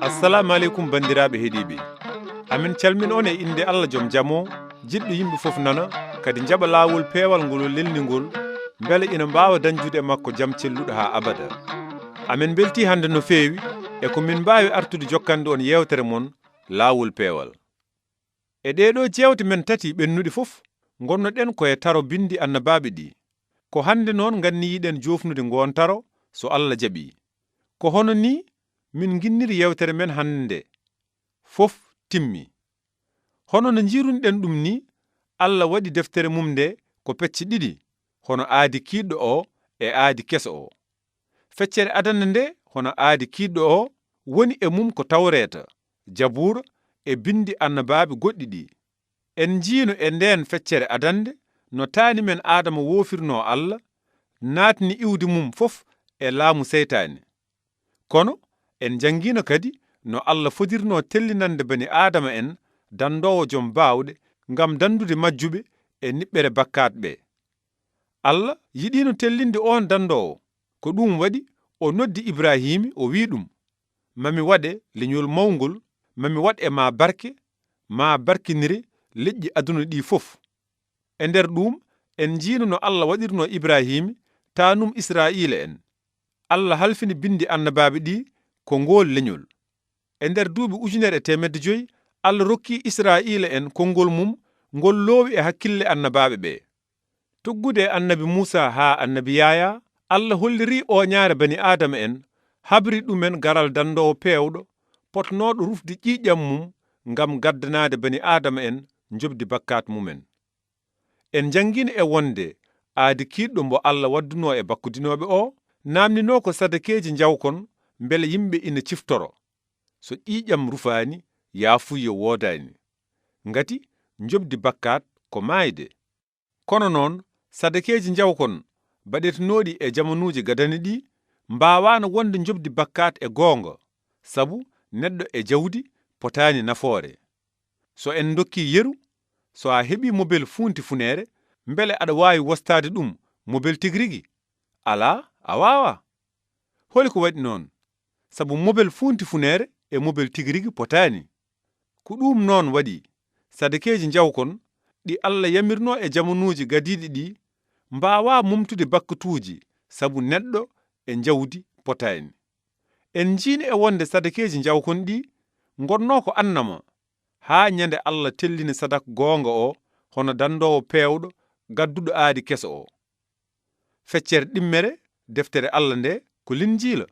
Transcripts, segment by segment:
Assalamu alaikum bandiraɓe heeɗiɓe. Amin calmin on e inde Allah joom jamo, jiɗɗo yimɓe fof nana, kadi jaɓa laawol peewal ngol lelningol, beele ina mbawa dañjude e makko jam celluɗo ha abada. Amin belti hande no feewi, e ko min mbawi artude jokkande on yewtere mon laawol peewal. E ɗeɗo jewte men tati ɓennuɗe fof, gonnoɗen koye Taro bindi annabaɓe ɗi. Ko hande noon ganniyiɗen jofnude ngon Taro, so Allah jaɓi. Ko hono ni min ginniri yewtere men hande fof timmi. Hono no jirunɗen ɗum ni, Allah waɗi deftere mum nde ko pecce ɗiɗi, hono aadi kiiɗɗo o e aadi keso o. Feccere adande nde hono aadi kiiɗɗo o woni e mum ko Tawreeta, Jabuura e bindi annabaɓe goɗɗi ɗi. En jiino e nden feccere adande no taani men Adama woofirno Allah, naatni iwdi mum fof e laamu seytaane. Kono en jangino kadi no Allah fodirno tellinande bani Adama en dandowo joom baawɗe ngam dandude majjuɓe e niɓɓere bakkat ɓe. Allah yiɗino tellinde on dandowo, ko ɗum waɗi o noddi Ibrahima o wi ɗum: mami waɗe leñol mawngol, mami waɗ e ma barkinire leƴƴi aduna ɗi fof. E nder ɗum en jiino no Allah waɗirno Ibrahima taanum Israila en. Allah halfini bindi annabaɓe ɗi ko ngol leñol. E nder duuɓi 1500 Allah rokki Israila en konngol mum ngol loowi e hakkille annabaɓe ɓe. Tuggude annabi Musa ha annabi Yaya, Allah holliri o ñaare bani Adama en, habri ɗumen garal dandowo peewɗo potnoɗo rufde ƴiiƴam mum ngam gaddanade bani Adama en jobdi bakkat mumen. En jangini e wonde aadi kiiɗɗo mbo Allah wadduno e bakkudinoɓe o, namnino ko sadakeji jawkon beele yimɓe ina ciftoro. So ƴiiƴam rufaani, yaafuyo woodani. Ngati jobdi bakkat ko maayde. Kono noon sadakeji jawkon baɗetenoɗi e jamanuuji gadani ɗi mbawano wonde jobdi bakkat e goonga, sabu neɗɗo e jawdi potani nafoore. So en dokki yeru, so a heɓi mobel funti funere, beele aɗa wawi wostade ɗum mobel tigrigi? Ala, a wawa. Holi ko waɗi noon? Sabu mobel funti funere e mobel tigrigi potani. Ko ɗum noon waɗi sadakeji jawkon ɗi Allah yamirno e jamanuuji gadiɗi ɗi mbawa mumtude bakkatuji, sabu neɗɗo e jawdi potani. En jiini e wonde sadakeji jawkon ɗi gonno ko annama, ha ñande Allah tellini sadak goonga o hono dandowo peewɗo gadduɗo aadi keso o. Feccere ɗimmere deftere Allah nde ko Linjiila.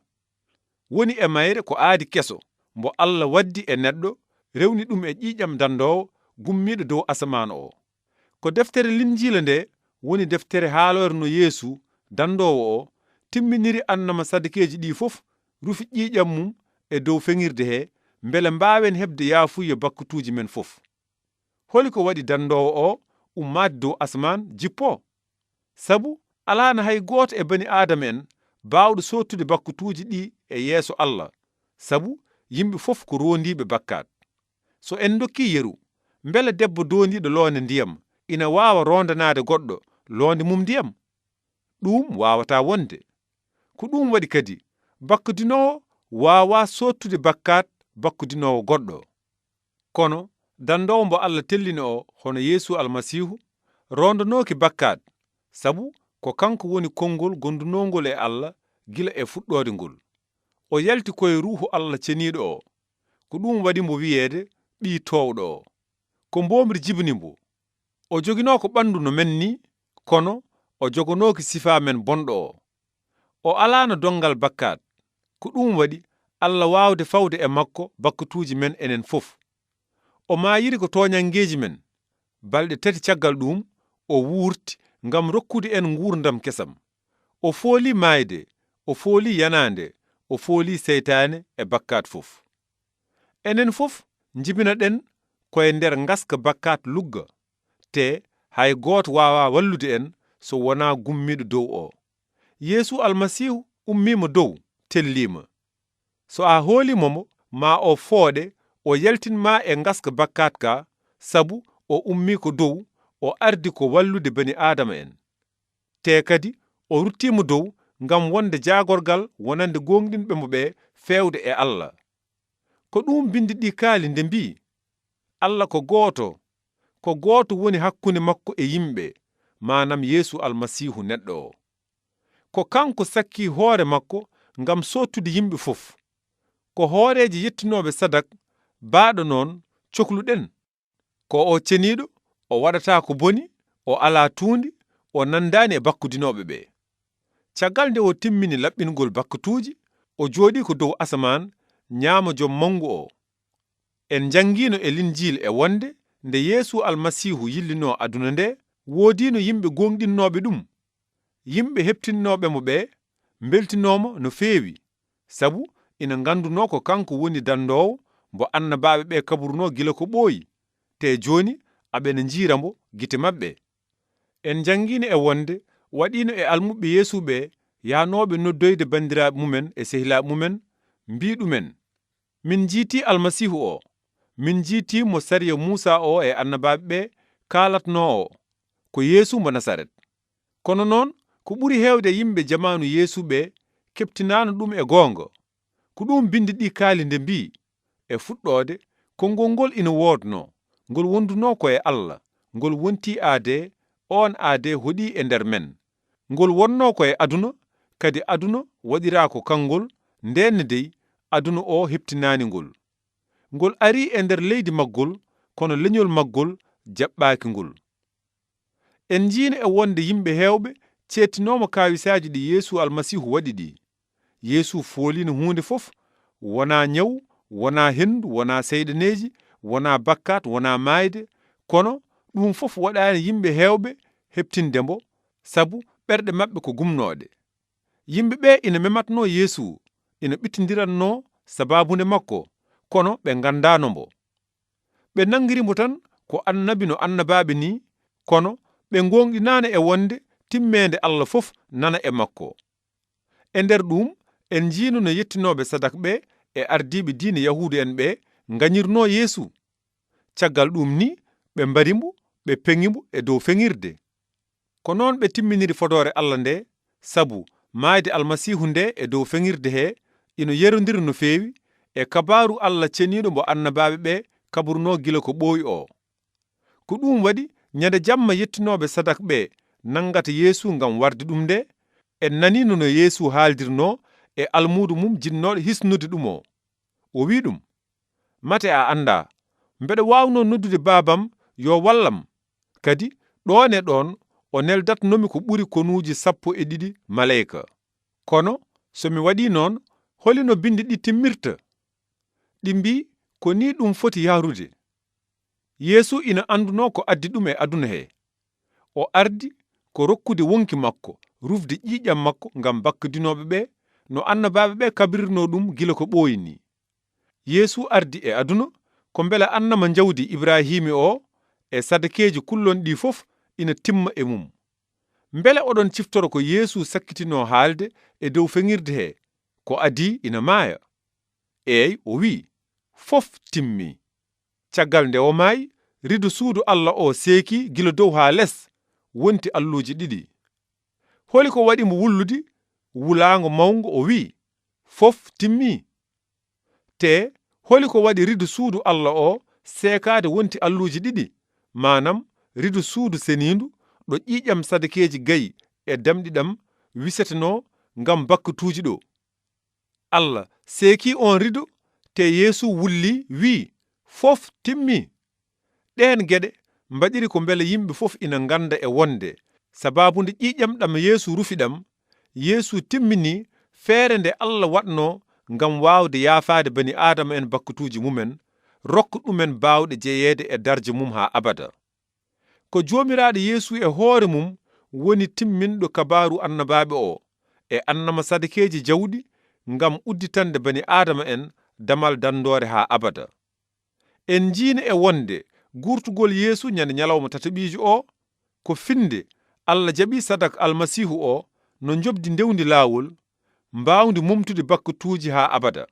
Woni e mayre ko aadi keso mbo Allah waddi e neɗɗo, rewni ɗum e ƴiiƴam dandowo gummiɗo dow asaman o. Ko deftere Linjiila nde woni deftere haalore no Yeesu dandowo o timminiri annama sadakeji ɗi fof, rufi ƴiiƴam mum e dow feŋirde he, beele mbawen heɓde yaafuya bakkatuji men fof. Holi ko waɗi dandowo o ummade dow asaman jippo? Sabu alano hay goto e bani Adama en bawɗo sottude bakkatuji ɗi e yeeso Allah, sabu yimɓe fof ko rondiɓe bakkat. So en dokki yeru, beele debbo dondiɗo loonde ndiyam ina wawa rondanade goɗɗo loonde mum ndiyam? Ɗum wawata wonde. Ko ɗum waɗi kadi bakkudinowo wawa sottude bakkat bakkudinowo goɗɗo. Kono dandowo mbo Allah tellini o hono Yeesu Almasiihu rondanoki bakkat, sabu ko kanko woni konngol gondunongol e Allah gila e fuɗɗode ngol. O yalti koye ruuhu Allah ceniiɗo o. Ko ɗum waɗi mbo wiyeede ɓii towɗo o. Ko mbomri jibini mbo. O jogino ko ɓandu no men ni, kono o jogonoki sifa men bonɗo o. O alano dongal bakkat. Ko ɗum waɗi Allah wawde fawde e makko bakkatuji men enen fof. O mayiri ko toñangeji men. Balɗe 3 caggal ɗum o wurti ngam rokkude en gurdam kesam. O fooli mayde, o fooli yanande, o fooli seytane e bakkat fof. Enen fof jibina ɗen koye nder ngaska bakkat lugga, te hay goto wawa wallude en so wona gummiɗo dow o. Yeesu Almasiihu ummima dow, tellima. So a hoolimomo ma o fooɗe o yaltinma e ngaska bakkat ka, sabu o ummi ko dow, o ardi ko wallude bani Adama en. Te kadi o ruttimo dow ngam wonde jaagorgal wonande gonɗinɓe mo ɓe fewde e Allah. Ko ɗum bindi ɗi kaali nde mbi, Allah ko gooto woni hakkunde makko e yimɓe, manam Yeesu Almasiihu neɗɗo o. Ko kanko sakki hoore makko ngam sottude yimɓe fof. Ko hooreji yettinoɓe sadak baaɗo noon cohluɗen. Ko o ceniiɗo, o waɗata ko boni, o ala tuundi, o nandani e bakkudinoɓe ɓe. Caggal nde o timmini laɓɓingol bakkutuuji, o jooɗi ko dow asaman ñaama jom mangu o. En jangino e linjil e wonde nde Yeesu Almasiihu yillino aduna nde, woodino yimɓe gonɗinnoɓe ɗum. Yimɓe heptinnoɓe mo ɓe beltinomo no feewi, sabu ina ganduno ko kanko woni dandowo mbo annabaɓe ɓe kaburno gila ko ɓooyi, te joni aɓena jiiramo gite maɓɓe. En jangino e wonde waɗino e almuɓe Yeesu ɓe yanoɓe noddoyde bandiraɓe mumen e sehilaɓe mumen, mbiɗumen: min jiiti Almasiihu o, min jiiti mo sariya Muusa o e annabaɓe ɓe kalatno o, ko Yeesu mo Nasaret. Kono noon ko ɓuri heewde yimɓe jamanu Yeesu ɓe keptinano ɗum e goonga. Ko ɗum bindi ɗi kaali nde mbi, e fuɗɗode konngol ngol ina woodno, ngol wonduno ko e Allah, ngol wonti aade, on aade hoɗi e nder men. Ngol wonno ko e aduna, kadi aduna waɗira ko kangol, ndenne dey aduna o heptinani ngol. Ngol ari e nder leydi maggol, kono leñol maggol jaɓɓaki ngol. En jiino e wonde yimɓe heewɓe cettinomo kawisaji ɗi Yeesu Almasiihu waɗi ɗi. Yeesu foolino hunde fof, wona nyawu, wona hendu, wona seyɗaneji, wona bakkat, wona maayde, kono ɗum fof waɗani yimɓe heewɓe heptindemo, sabu ɓerɗe maɓɓe ko gumnoɗe. Yimɓe ɓe ina mematno Yeesu, ina ɓittidiranno sababunde makko, kono ɓe gandanombo. Ɓe nangirimo tan ko annabi no annabaɓe ni, kono ɓe gonɗinani e wonde timmede Allah fof nana e makko. E nder ɗum en jiino no yettinoɓe sadak ɓe e ardiɓe diine Yahudu en ɓe gañirno Yeesu. Caggal ɗum ni ɓe mbarimo, ɓe peŋimo e dow feŋirde. Ko noon ɓe timminiri fodore Allah nde, sabu maayde Almasiihu nde e dow feŋirde he ina yerodiri no feewi e kabaru Allah ceniɗo mbo annabaɓe ɓe kaburno gila ko ɓooyi o. Ko ɗum waɗi ñande jamma yettinoɓe sadak ɓe nangata Yeesu ngam warde ɗum nde, en nanino no Yeesu haaldirno e almudu mum jinnoɗo hisnude ɗum o. O wi ɗum: mate a anda, mbeɗa wawno noddude babam yo wallam, kadi ɗon e ɗon o neldatnomi ko ɓuri konuuji 12 malayika. Kono so mi waɗi noon, holino bindi ɗi timmirta? Ɗi mbi ko ni ɗum foti yahrude. Yeesu ina anduno ko addi ɗum e aduna he. O ardi ko rokkude wonki makko, rufde ƴiƴam makko ngam bakkudinoɓe ɓe no annabaɓe ɓe kabirirno ɗum gila ko ɓooyi ni. Yeesu ardi e aduna ko beele annama jawdi Ibrahima o e sadakeji kullon ɗi fof ina timma e mum. Beele oɗon ciftoro ko Yeesu sakkitino haalde e dow feŋirde he, ko adi ina maaya. Eey, o wi, fof timmi. Caggal nde o maayi, rido suudu Allah o seeki gila dow haa les, wonti alluuji 2. Holi ko waɗi mo wullude wulaango mawngo, o wi, fof timmi. Te holi ko waɗi rido suudu Allah o seekaade wonti alluuji 2, manam rido suudu senindu ɗo ƴiƴam sadakeji gayi e damɗiɗam wiseteno ngam bakkutuuji ɗo. Allah seeki on rido, te Yeesu wulli wi, fof timmi. Ɗen geɗe mbaɗiri ko beele yimɓe fof ina ganda e wonde sababunde ƴiƴam ɗam Yeesu rufi ɗam, Yeesu timmini feere nde Allah waɗno ngam wawde yaafade bani Adama en bakkutuuji mumen, rokka ɗumen bawɗe jeeyede e darje mum ha abada. Ko joomiraɗo Yeesu e hoore mum woni timminɗo kabaru annabaɓe o e annama sadakeji jawɗi ngam udditande bani Adama en damal dandore ha abada. En jiine e wonde gurtugol Yeesu ñande ñalawma tataɓijo o ko finde Allah jaɓi sadak Almasiihu o no jobdi ndewndi laawol, mbawdi mumtude bakkutuuji ha abada.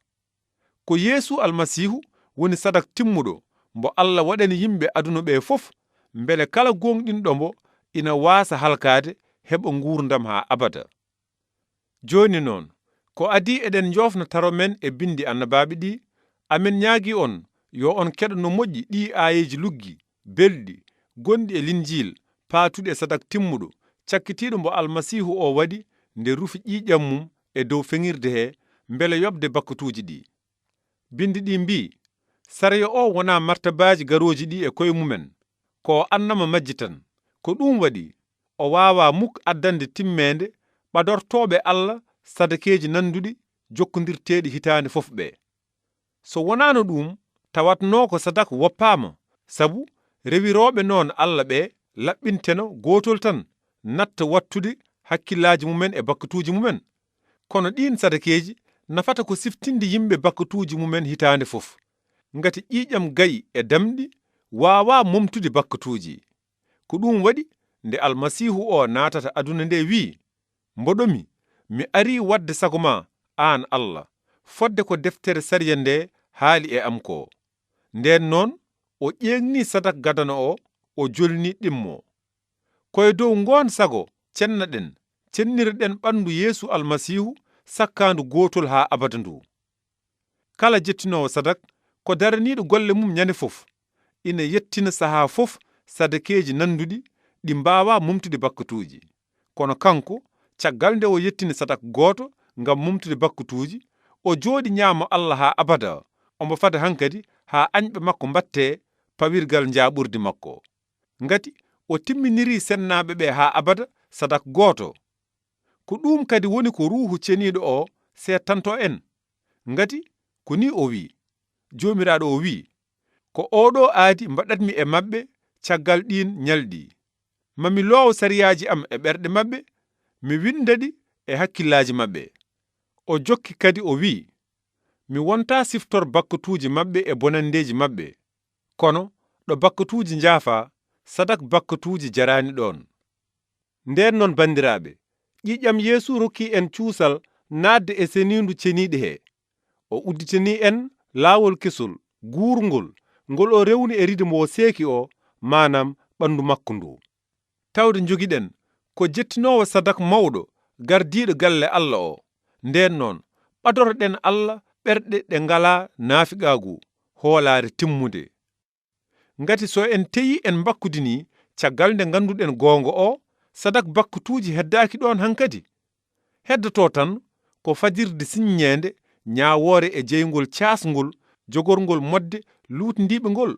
Ko Yeesu Almasiihu woni sadak timmuɗo mbo Allah waɗani yimɓe aduna ɓe fof, beele kala gonɗinɗo mbo ina waasa halkade heɓa gurdam ha abada. joni noon ko adi eɗen jofna taro men e bindi annabaɓe ɗi, amin ñaagi on yo on keɗo no moƴƴi ɗi ayeji luggi belɗi gonɗi e linjil paatuɗi e sadak timmuɗo cakkitiɗo mbo almasihu o waɗi nde rufi ƴiƴam mum e dow feŋirde he mbele yoɓde bakkutuji ɗi. Bindi ɗi mbi sariya o wona martabaji garoji ɗi e koye mumen, ko annama majji tan. Ko ɗum waɗi o wawa muk addande timmede ɓadortoɓe Allah sadakeji nanduɗi jokkodirteɗi hitande fof ɓe. So wonano ɗum tawatno ko sadak woppama, sabu rewiroɓe noon Allah ɓe laɓɓinteno gotol tan natta wattude hakkillaji mumen e bakkutuji mumen. Kono ɗin sadakeji nafata ko siftinde yimɓe bakkutuji mumen hitande fof, ngati ƴiƴam gayi e damɗi wawa momtude bakkutuji. Ko ɗum waɗi nde almasihu o natata aduna nde wi, mboɗomi mi ari wadde sago ma an Allah, fodde ko deftere sariya nde haali e am ko. Nden noon o ƴeŋni sadak gadana o jolni ɗimmo. Koye dow ngon sago cennaɗen cennirɗen ɓandu Yeesu Almasihu sakkandu gotol ha abada ndu. Kala jettinowo sadak ko daraniɗo golle mum ñande fof ina yettina saha fof sadakeji nanduɗi ɗi mbawa mumtude bakkutuji. Kono kanko caggal nde o yettini sadak goto ngam mumtude bakkutuji, o jooɗi ñaamo Allah ha abada, omo fada hankadi ha añɓe makko mbatte pawirgal njaɓurdi makko. Ngati o timminiri sennaɓe ɓe ha abada sadak goto. Ko ɗum kadi woni ko ruuhu ceniɗo o settanto en. Ngati ko ni o wi, jomiraɗo o wi, ko oɗo aadi mbaɗatmi e mabɓe caggal ɗin ñalɗi. Mami loowo sariyaji am e ɓerɗe mabɓe, mi windaɗi e hakkillaji mabɓe. O jokki kadi o wi, mi wonta siftor bakkutuji mabɓe e bonandeji mabɓe, kono ɗo bakkutuji njaafa sadak bakkutuji jarani ɗon. Nden noon bandiraɓe, ƴiƴam Yeesu rokki en cuusal nadde e senindu ceniɗe he. O udditini en laawol kesol guurngol ngol o rewni e ride mo seeki o, manam ɓandu makko ndu. Tawde jogiɗen ko jettinowo sadak mawɗo gardiɗo galle Allah o. Nden noon ɓadoroɗen Allah ɓerɗe ɗe ngala naafiqagu hoolare timmude. Ngati so en teyi en bakkudini caggal nde ganduɗen gonga o, sadak bakkutuji heddaki ɗon hankadi. Heddoto tan ko fajirde siññede ñawore e jeygol casgol jogorgol modde lutdiɓe ngol.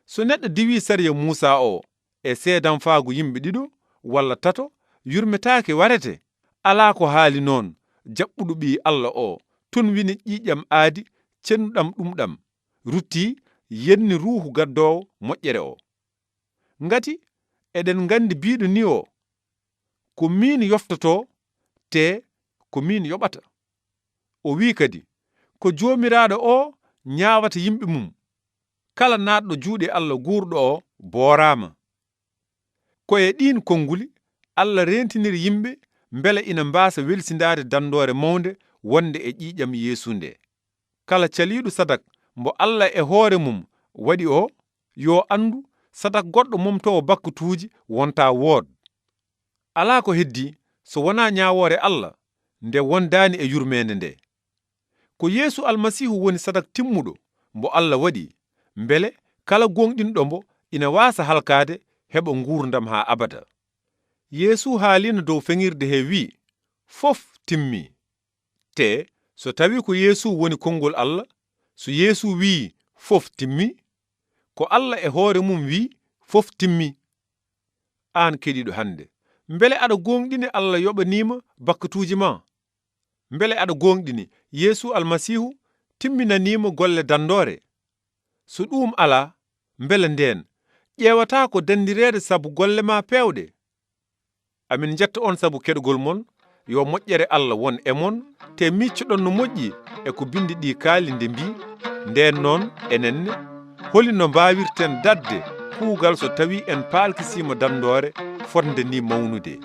So neɗɗo diwi sariya Musa o e seedan faagu yimɓe ɗiɗo walla tato, yurmetake warete. Ala ko haali noon jaɓɓuɗo ɓi Allah o ton wini ƴiƴam aadi cennuɗam ɗumɗam rutti yenni ruuhu gaddowo moƴƴere o. Ngati eɗen gandi biɗo ni o, ko min yoftoto te ko min yoɓata. O wi kadi ko jomiraɗo o ñaawata yimɓe mum, kala naɗɗo juuɗe Allah guurɗo o boorama. Koye ɗin konnguli Allah rentiniri yimɓe mbele ina mbasa welsindade dandore mawnde wonde e ƴiƴam Yeesu nde. Kala caliɗo sadak mbo Allah e hoore mum waɗi o, yo andu sadak goɗɗo momtowo bakkutuji wonta wood. Ala ko heddi so wona ñawore Allah nde wondani e yurmede nde. Ko Yeesu Almasihu woni sadak timmuɗo mbo Allah waɗi, mbele kala gonɗinɗo mbo ina wasa halkade heɓa gurdam ha abada. Yeesu haalino dow feŋirde he wi, fof timmi. Te so tawi ko Yeesu woni konngol Allah, so Yeesu wi fof timmi, ko Allah e hoore mum wi fof timmi. An keɗiɗo hande, mbele aɗa gonɗini Allah yoɓanima bakkutuji ma? Mbele aɗa gonɗini Yeesu Almasihu timminanima golle dandore? So ɗum ala, mbele nden ƴewata ko dandirede sabu golle ma pewɗe. Amin jetta on sabu keɗugol mon, yo moƴƴere Allah won e mon, te miccoɗon no moƴƴi e ko bindi ɗi kaali nde mbi, nden noon enenne holino mbawirten dadde kuugal so tawi en palkisima dandore fodde ni mawnude.